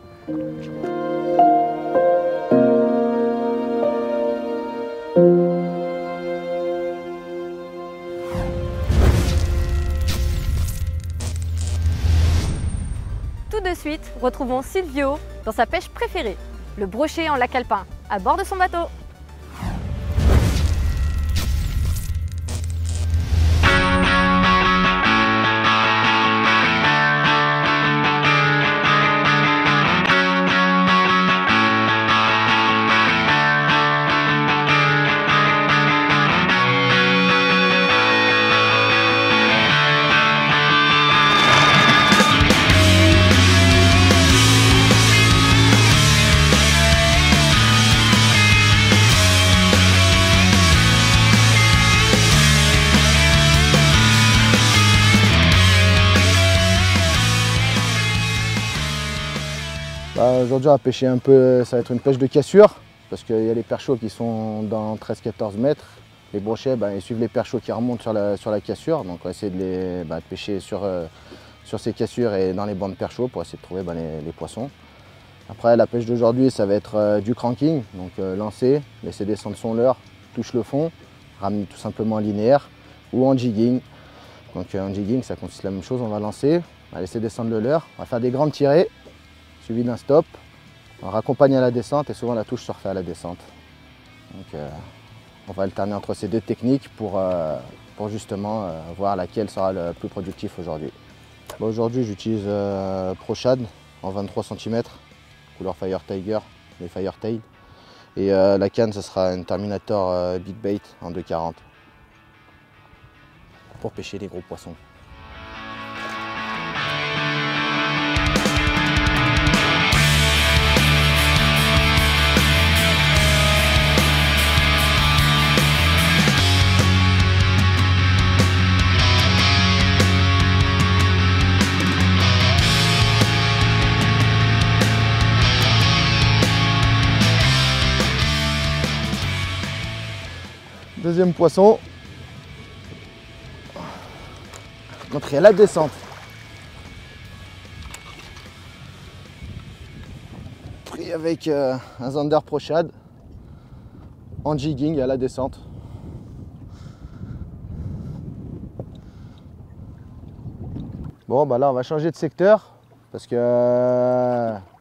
Tout de suite, retrouvons Silvio dans sa pêche préférée, le brochet en lac alpin, à bord de son bateau. Aujourd'hui, on va pêcher un peu, ça va être une pêche de cassure, parce qu'il y a les perchots qui sont dans 13-14 mètres. Les brochets, ils suivent les perchots qui remontent sur la cassure, donc on va essayer de pêcher sur ces cassures et dans les bancs de perchots pour essayer de trouver les poissons. Après, la pêche d'aujourd'hui, ça va être du cranking, donc lancer, laisser descendre son leurre, touche le fond, ramener tout simplement en linéaire ou en jigging. Donc en jigging, ça consiste la même chose, on va lancer, on va laisser descendre le leurre, on va faire des grandes tirées, suivi d'un stop, on raccompagne à la descente et souvent la touche se refait à la descente. Donc On va alterner entre ces deux techniques pour justement voir laquelle sera le plus productif aujourd'hui. Bon, aujourd'hui j'utilise ProShad en 23 cm, couleur Fire Tiger, les Firetail. Et la canne, ce sera une Terminator Big Bait en 2,40 pour pêcher les gros poissons. Deuxième poisson, entrée à la descente. Pris avec un Zander ProShad en jigging à la descente. Bon bah là on va changer de secteur parce que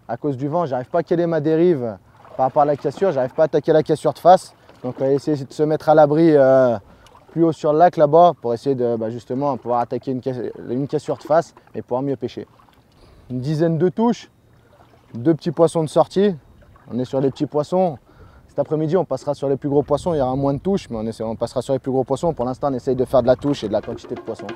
à cause du vent j'arrive pas à caler ma dérive par rapport à la cassure, j'arrive pas à attaquer la cassure de face. Donc on va essayer de se mettre à l'abri plus haut sur le lac là-bas pour essayer de justement pouvoir attaquer une cassure de face et pouvoir mieux pêcher. Une dizaine de touches, 2 petits poissons de sortie. On est sur les petits poissons. Cet après-midi on passera sur les plus gros poissons, il y aura moins de touches, mais on passera sur les plus gros poissons. Pour l'instant on essaye de faire de la touche et de la quantité de poissons.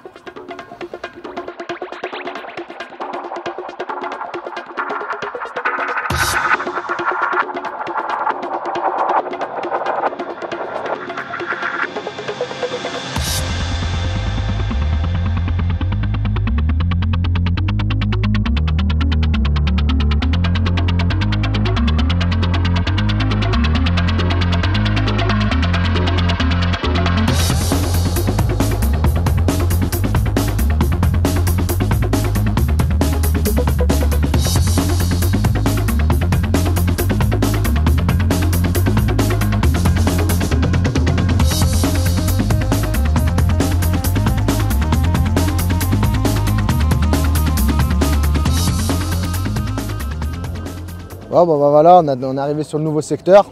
Bon, bah voilà, on est arrivé sur le nouveau secteur,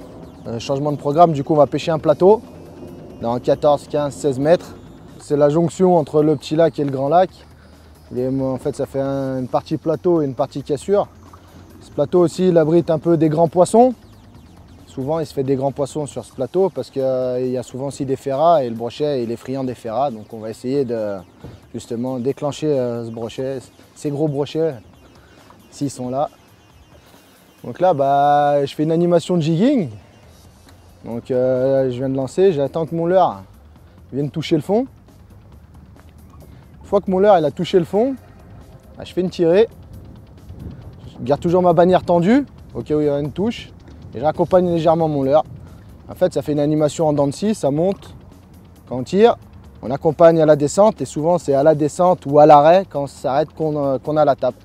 changement de programme, du coup on va pêcher un plateau dans 14, 15, 16 mètres. C'est la jonction entre le petit lac et le grand lac. En fait ça fait une partie plateau et une partie cassure. Ce plateau aussi il abrite un peu des grands poissons. Souvent il se fait des grands poissons sur ce plateau parce qu'il y a souvent aussi des ferrats et le brochet il est friand des ferrats. Donc on va essayer de justement déclencher ce brochet, ces gros brochets, s'ils sont là. Donc là, je fais une animation de jigging. Donc je viens de lancer, j'attends que mon leurre vienne toucher le fond. Une fois que mon leurre il a touché le fond, je fais une tirée. Je garde toujours ma bannière tendue, au cas où il y a une touche. Et je raccompagne légèrement mon leurre. En fait, ça fait une animation en dents de scie, ça monte. Quand on tire, on accompagne à la descente. Et souvent, c'est à la descente ou à l'arrêt, quand on s'arrête, qu'on a la tape.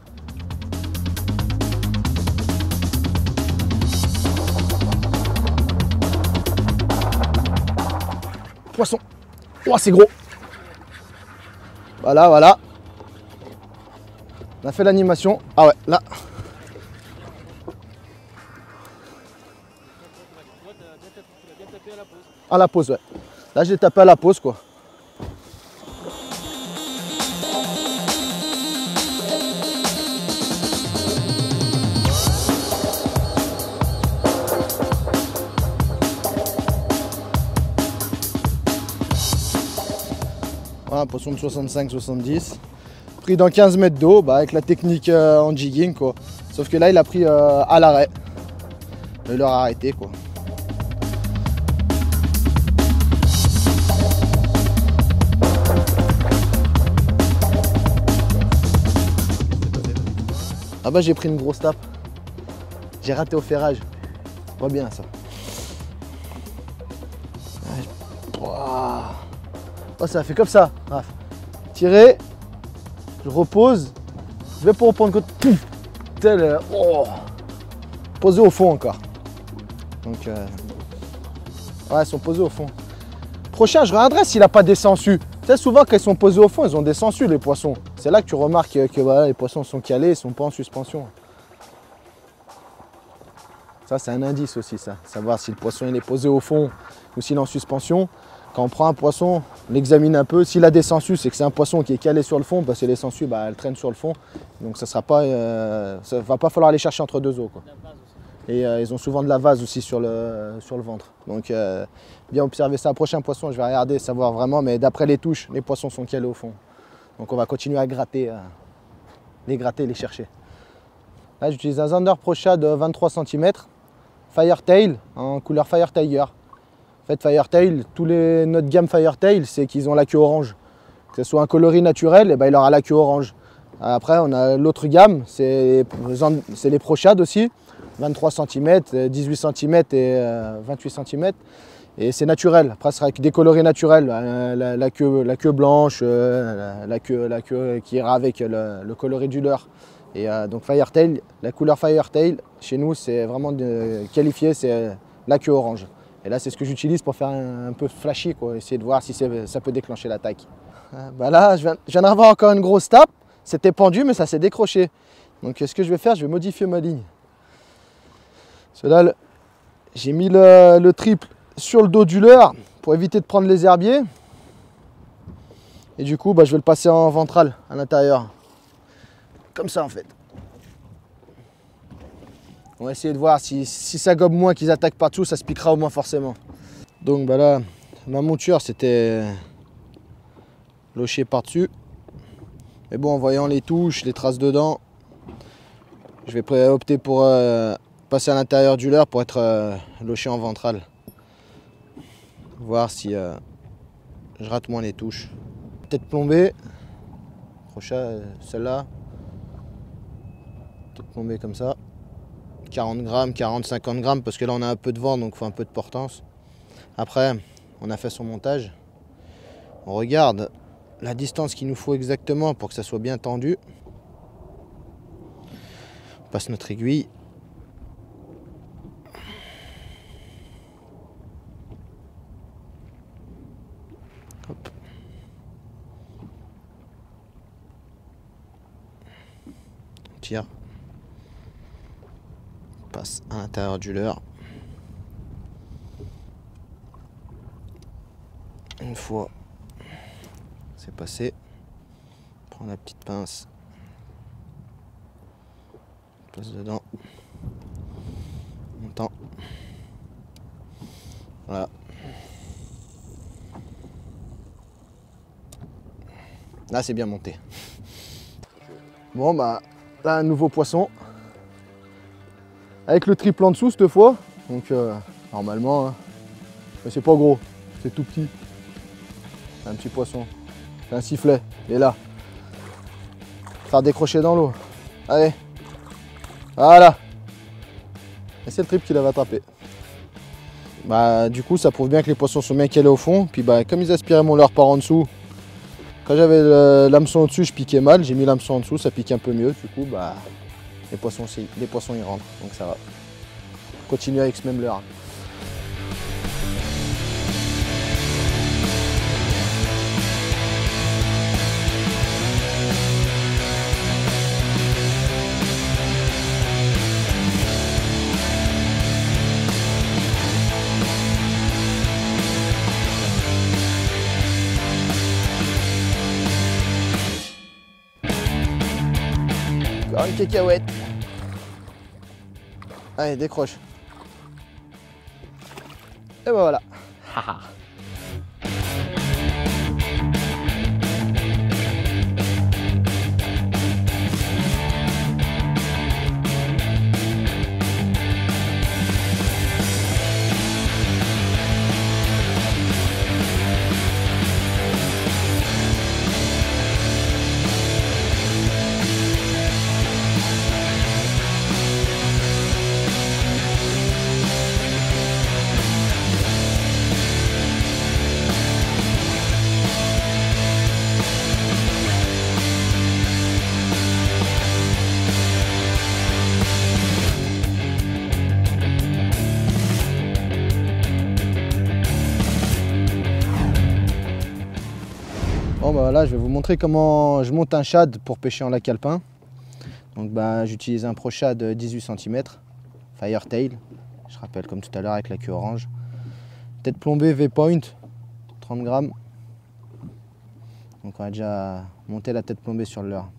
Poisson. Oh, c'est gros. Voilà, voilà. On a fait l'animation. Ah ouais, là. À la pause, ouais. Là, j'ai tapé à la pause, quoi. Voilà, un poisson de 65-70. Pris dans 15 mètres d'eau, avec la technique en jigging, quoi. Sauf que là, il a pris à l'arrêt. Il leur a arrêté, quoi. Ah bah j'ai pris une grosse tape. J'ai raté au ferrage. Pas bien ça. Oh ça fait comme ça. Bref. Tirer. Je repose. Je vais pour reprendre côté. Pouf. Tel. Oh. Posé au fond encore. Donc ouais, ils sont posés au fond. Prochain, je regarderai s'il n'a pas des sangsues. Tu sais, souvent quand ils sont posés au fond, ils ont des sangsues les poissons. C'est là que tu remarques que voilà, les poissons sont calés, ils ne sont pas en suspension. Ça, c'est un indice aussi, ça. Savoir si le poisson il est posé au fond ou s'il est en suspension. Quand on prend un poisson, on l'examine un peu. S'il a des sangsues, c'est que c'est un poisson qui est calé sur le fond, parce que les sangsues, elles traînent sur le fond. Donc ça ne va pas falloir les chercher entre deux os, quoi. Et ils ont souvent de la vase aussi sur le ventre. Donc bien observer ça. Prochain poisson, je vais regarder, savoir vraiment. Mais d'après les touches, les poissons sont calés au fond. Donc on va continuer à gratter, les gratter et les chercher. Là, j'utilise un Zander Pro Shad de 23 cm, Firetail, en couleur Fire Tiger. En fait, Firetail, notre gamme Firetail, c'est qu'ils ont la queue orange. Que ce soit un coloris naturel, et ben, il aura la queue orange. Après, on a l'autre gamme, c'est les Pro Shad aussi, 23 cm, 18 cm et 28 cm. Et c'est naturel. Après, ce sera avec des coloris naturels, la queue blanche, la queue qui ira avec le coloris du leurre. Et donc Firetail, la couleur Firetail, chez nous, c'est vraiment qualifié, c'est la queue orange. Et là, c'est ce que j'utilise pour faire un peu flashy, quoi, essayer de voir si ça peut déclencher l'attaque. Bah là, je viens d'avoir encore une grosse tape. C'était pendu, mais ça s'est décroché. Donc ce que je vais faire, je vais modifier ma ligne. Parce que là, j'ai mis le triple sur le dos du leurre pour éviter de prendre les herbiers. Et du coup, bah, je vais le passer en ventral à l'intérieur. Comme ça en fait. On va essayer de voir si ça gobe moins, qu'ils attaquent partout, ça se piquera au moins forcément. Donc bah là, ma monture c'était loché par-dessus. Mais bon, en voyant les touches, les traces dedans, je vais opter pour passer à l'intérieur du leurre pour être loché en ventral. Voir si je rate moins les touches. Tête plombée, crochet, celle-là. Tête plombée comme ça. 40 grammes, 40-50 grammes, parce que là on a un peu de vent, donc il faut un peu de portance. Après, on a fait son montage. On regarde la distance qu'il nous faut exactement pour que ça soit bien tendu. On passe notre aiguille. Hop. On tire. On passe à l'intérieur du leurre. Une fois c'est passé, on prend la petite pince, on passe dedans, on tend, voilà. Là c'est bien monté. Bon bah là un nouveau poisson, avec le triple en dessous cette fois, donc normalement, hein, c'est pas gros, c'est tout petit. Un petit poisson, c'est un sifflet, il est là. Faire décrocher dans l'eau. Allez, voilà. Et c'est le triple qui l'avait attrapé. Bah, du coup, ça prouve bien que les poissons sont bien calés au fond. Puis bah, comme ils aspiraient mon leurre par en dessous, quand j'avais l'hameçon au-dessus, je piquais mal. J'ai mis l'hameçon en dessous, ça pique un peu mieux. Du coup, bah, les poissons y rentrent, donc ça va. Continuer avec ce même leurre. Une cacahuète. Allez, décroche. Et ben voilà. Bon bah là je vais vous montrer comment je monte un shad pour pêcher en lac alpin. Donc bah j'utilise un Pro Shad 18 cm, Firetail, je rappelle comme tout à l'heure avec la queue orange. Tête plombée V-Point, 30 grammes. Donc on va déjà monter la tête plombée sur le leurre.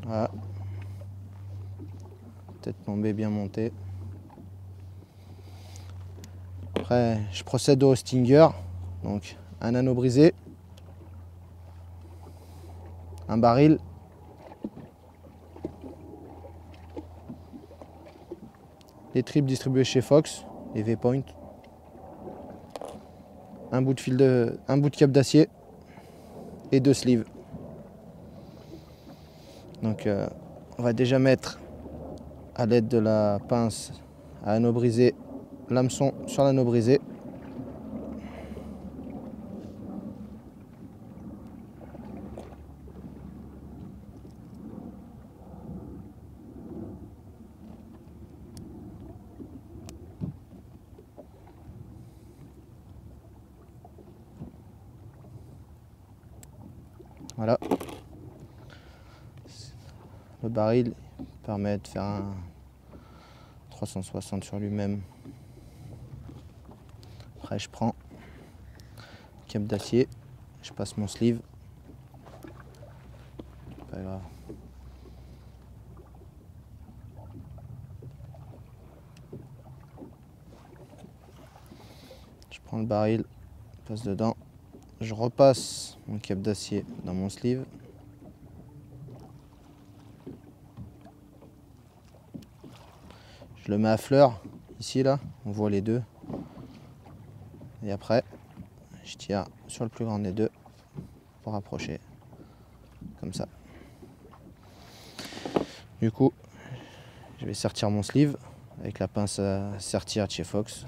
Voilà. Tête plombée bien montée. Après, je procède au stinger. Donc un anneau brisé, un baril, les tripes distribuées chez Fox, les V-Point, un bout de cap d'acier et 2 sleeves. Donc on va déjà mettre à l'aide de la pince à anneau brisé l'hameçon sur l'anneau brisé. Voilà. Le baril permet de faire un 360 sur lui-même. Après je prends cap d'acier, je passe mon sleeve. Pas grave. Je prends le baril, je passe dedans. Je repasse mon cap d'acier dans mon sleeve. Je le mets à fleur, ici là, on voit les deux. Et après, je tire sur le plus grand des deux pour rapprocher, comme ça. Du coup, je vais sertir mon sleeve avec la pince à sertir de chez Fox.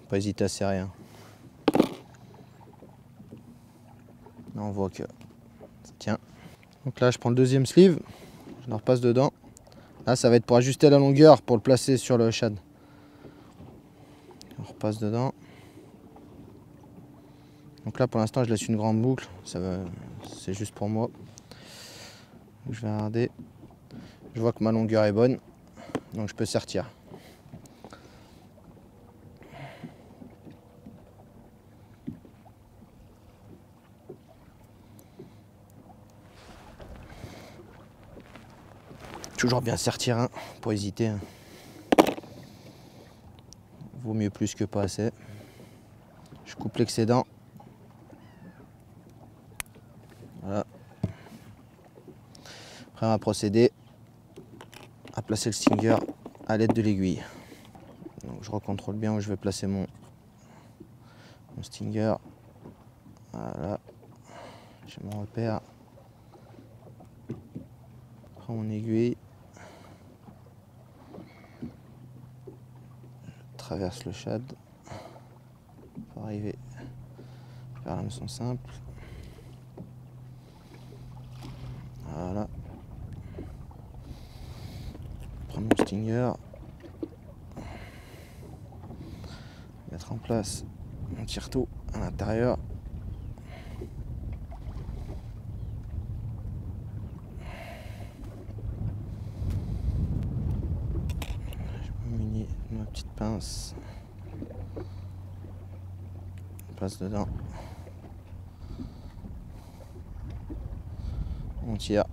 Pas hésiter à serrer. Hein. Là on voit que ça tient. Donc là je prends le deuxième sleeve, je le repasse dedans. Là ça va être pour ajuster la longueur pour le placer sur le shad. On repasse dedans. Donc là pour l'instant je laisse une grande boucle, c'est juste pour moi. Donc, je vais regarder. Je vois que ma longueur est bonne, donc je peux sertir. Toujours bien sertir, hein, pour hésiter. Hein. Vaut mieux plus que pas assez. Je coupe l'excédent. Voilà. Après on va procéder à placer le stinger à l'aide de l'aiguille. Donc je recontrôle bien où je vais placer mon stinger. Voilà. J'ai mon repère. Je prends mon aiguille. Traverse le shad pour arriver vers l'hameçon simple. Voilà. Prends mon stinger. Mettre en place mon tire-tout à l'intérieur. Ma petite pince, on passe dedans, on tire,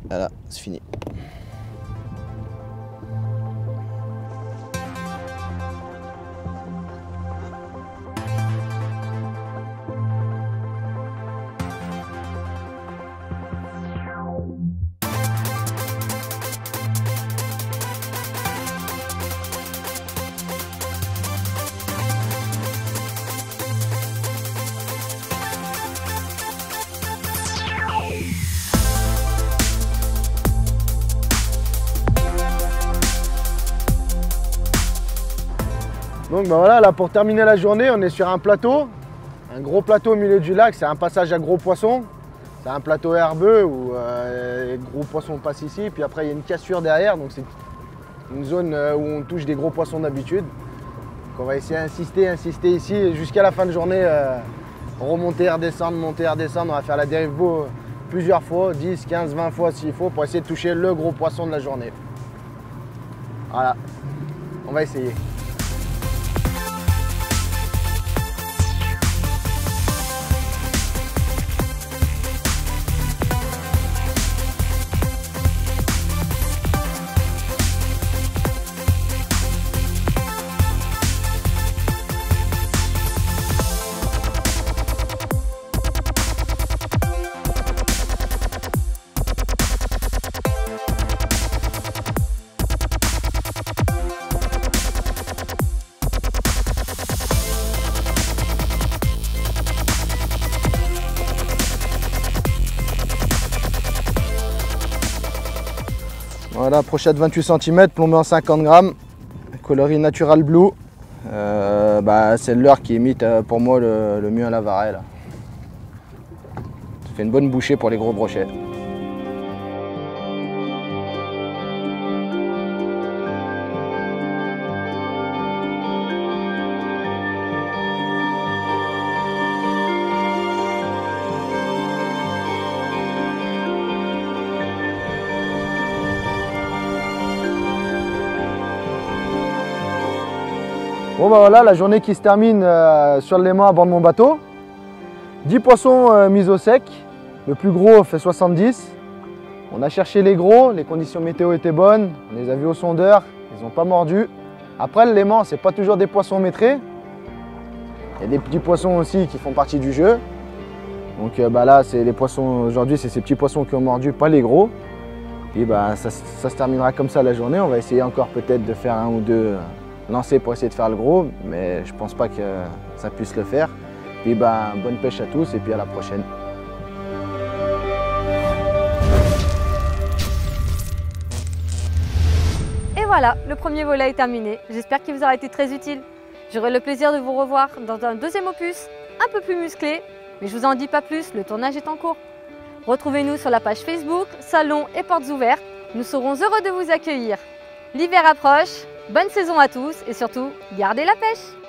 voilà, c'est fini. Donc ben voilà, là pour terminer la journée, on est sur un plateau, un gros plateau au milieu du lac, c'est un passage à gros poissons. C'est un plateau herbeux où les gros poissons passent ici, puis après il y a une cassure derrière, donc c'est une zone où on touche des gros poissons d'habitude. Donc on va essayer d'insister ici et jusqu'à la fin de journée, remonter, redescendre, monter, redescendre. On va faire la dérive beau plusieurs fois, 10, 15, 20 fois s'il faut, pour essayer de toucher le gros poisson de la journée. Voilà, on va essayer. Voilà, brochette 28 cm, plombée en 50 grammes, coloris Natural Blue. C'est le leurre qui imite pour moi le mieux à la varée. Là. Ça fait une bonne bouchée pour les gros brochets. Bon bah voilà, la journée qui se termine sur le léman à bord de mon bateau. 10 poissons mis au sec, le plus gros fait 70. On a cherché les gros, les conditions météo étaient bonnes, on les a vus au sondeur, ils n'ont pas mordu. Après le léman, c'est pas toujours des poissons maîtrés. Il y a des petits poissons aussi qui font partie du jeu. Donc là, c'est les poissons, aujourd'hui c'est ces petits poissons qui ont mordu, pas les gros. Et ça se terminera comme ça la journée. On va essayer encore peut-être de faire un ou deux lancer pour essayer de faire le gros, mais je pense pas que ça puisse le faire. Puis bonne pêche à tous et puis à la prochaine. Et voilà, le premier volet est terminé. J'espère qu'il vous aura été très utile. J'aurai le plaisir de vous revoir dans un deuxième opus, un peu plus musclé, mais je vous en dis pas plus, le tournage est en cours. Retrouvez-nous sur la page Facebook, Salon et Portes Ouvertes. Nous serons heureux de vous accueillir. L'hiver approche. Bonne saison à tous et surtout, gardez la pêche!